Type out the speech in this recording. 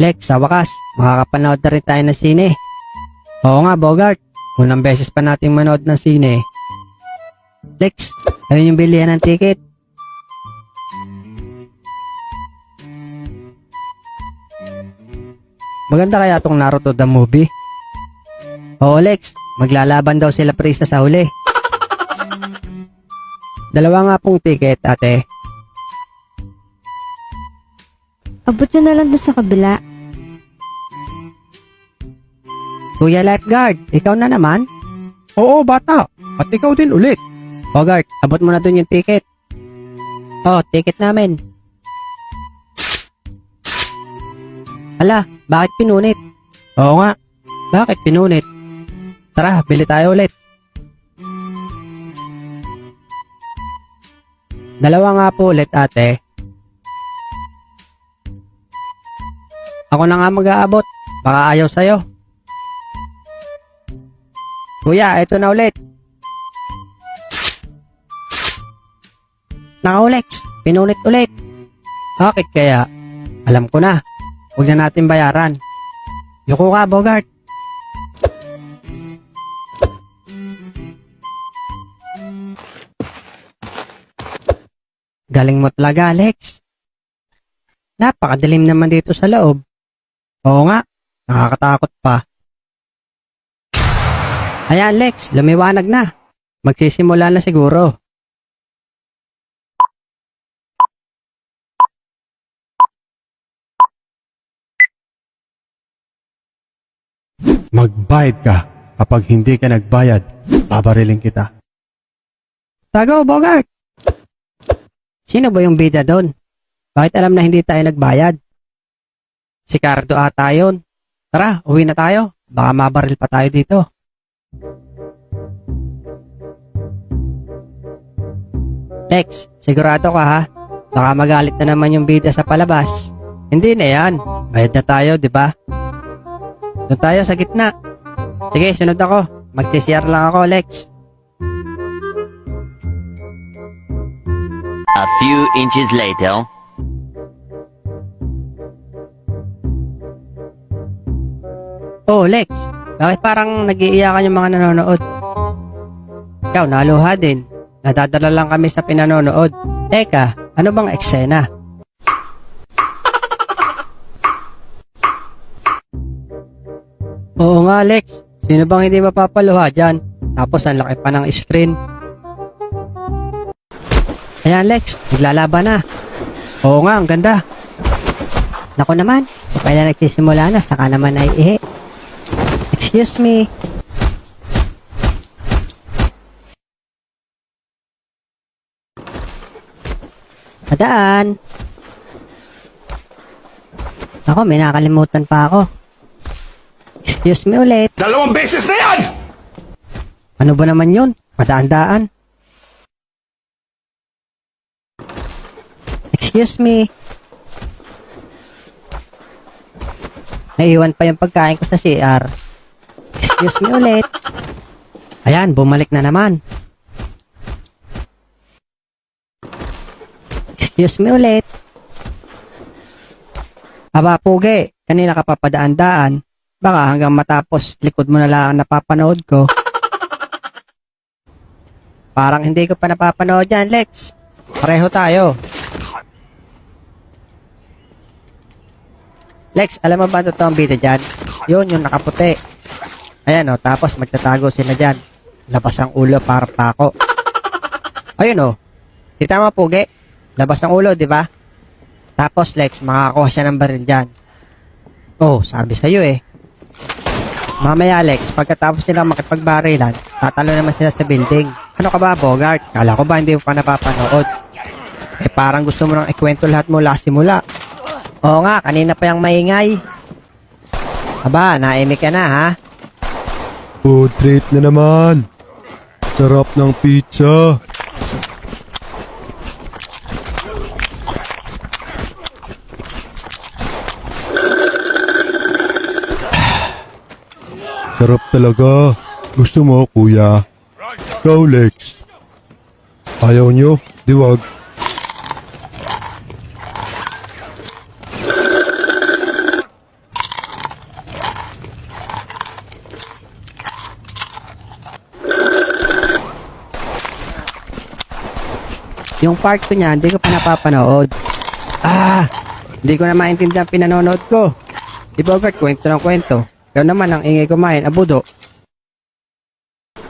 Lex, sa wakas, makakapanood na rin tayo ng sine. Oo nga, Bogart. Unang beses pa nating manood ng sine. Lex, ayun yung bilihan ng ticket. Maganda kaya tong Naruto the movie? Oo, Lex. Maglalaban daw sila Prisa sa huli. Dalawa nga pong ticket, ate. Abot nyo na lang dun sa kabila. Kuya Lifeguard, ikaw na naman? Oo, bata. At ikaw din ulit. Bogart, abot mo na dun yung ticket. Oh, ticket namin. Hala, bakit pinunit? Oo nga, bakit pinunit? Tara, bili tayo ulit. Dalawa nga po ulit, ate. Ako na nga mag-aabot. Baka ayaw sa'yo. Kuya, eto na ulit. Naka Lex, pinunit ulit. Bakit kaya? Alam ko na. Huwag na natin bayaran. Yuko ka, Bogart. Galing mo talaga, Alex. Napakadilim naman dito sa loob. Oo nga, nakakatakot pa. Ayan, Lex, lumiwanag na. Magsisimula na siguro. Magbayad ka. Kapag hindi ka nagbayad, babariling kita. Tago, Bogart! Sino ba yung bida doon? Bakit alam na hindi tayo nagbayad? Si Cardo ata yun. Tara, uwi na tayo. Baka mabaril pa tayo dito. Lex, sigurado ka ha? Baka magalit na naman yung bida sa palabas. Hindi na yan. Bayad na tayo, di ba? Doon tayo sa gitna. Sige, sunod ako. Mag-CR lang ako, Lex. A few inches later. Oh, Lex. Bakit parang nag-iiyakan yung mga nanonood? Ikaw, naluha din. Nadadala lang kami sa pinanonood. Teka, ano bang eksena? Oo nga, Lex. Sino bang hindi mapapaluha dyan? Tapos ang laki pa ng screen. Ayan, Lex. Naglalaban na. Oo nga, ang ganda. Naku naman. Kaya nagsisimula na, saka naman ay ihe. Excuse me. Padaan. Ako, may nakalimutan pa ako. Excuse me ulit. 2 beses na yan! Ano ba naman yun? Padaan-daan. Excuse me. Naiwan pa yung pagkain ko sa CR. Excuse me ulit. Ayan, bumalik na naman. Excuse me ulit. Aba, pugi. Kanina ka papadaan-daan. Baka hanggang matapos likod mo na lang ang napapanood ko. Parang hindi ko pa napapanood yan, Lex. Pareho tayo. Lex, alam mo ba ito ang bida dyan? Yun, yung nakaputi. Ayan o, tapos magtatago sila dyan. Labas ang ulo para pako. Ayun o. Kita mo, pugi. Labas ang ulo, di ba? Tapos, Lex, makakakuha siya ng baril dyan. Oh, sabi sa'yo eh. Mamaya, Lex, pagkatapos nilang makipagbarilan, tatalo naman sila sa building. Ano ka ba, Bogart? Kala ko ba hindi mo pa napapanood? Eh, parang gusto mo nang ikwento lahat mula simula. Oo nga, kanina pa yung maingay. Aba, naimik ka na, ha? Food trip na naman. Sarap ng pizza. Sarap talaga. Gusto mo, kuya? Go, Lex. Ayaw nyo? Di wag. Yung part 2 niya, hindi ko pa napapanood. Hindi ko na maintindihan pinanonood ko. Di ba, Bert, kwento ng kwento. Kaya naman, ang ingay kumain, abudo.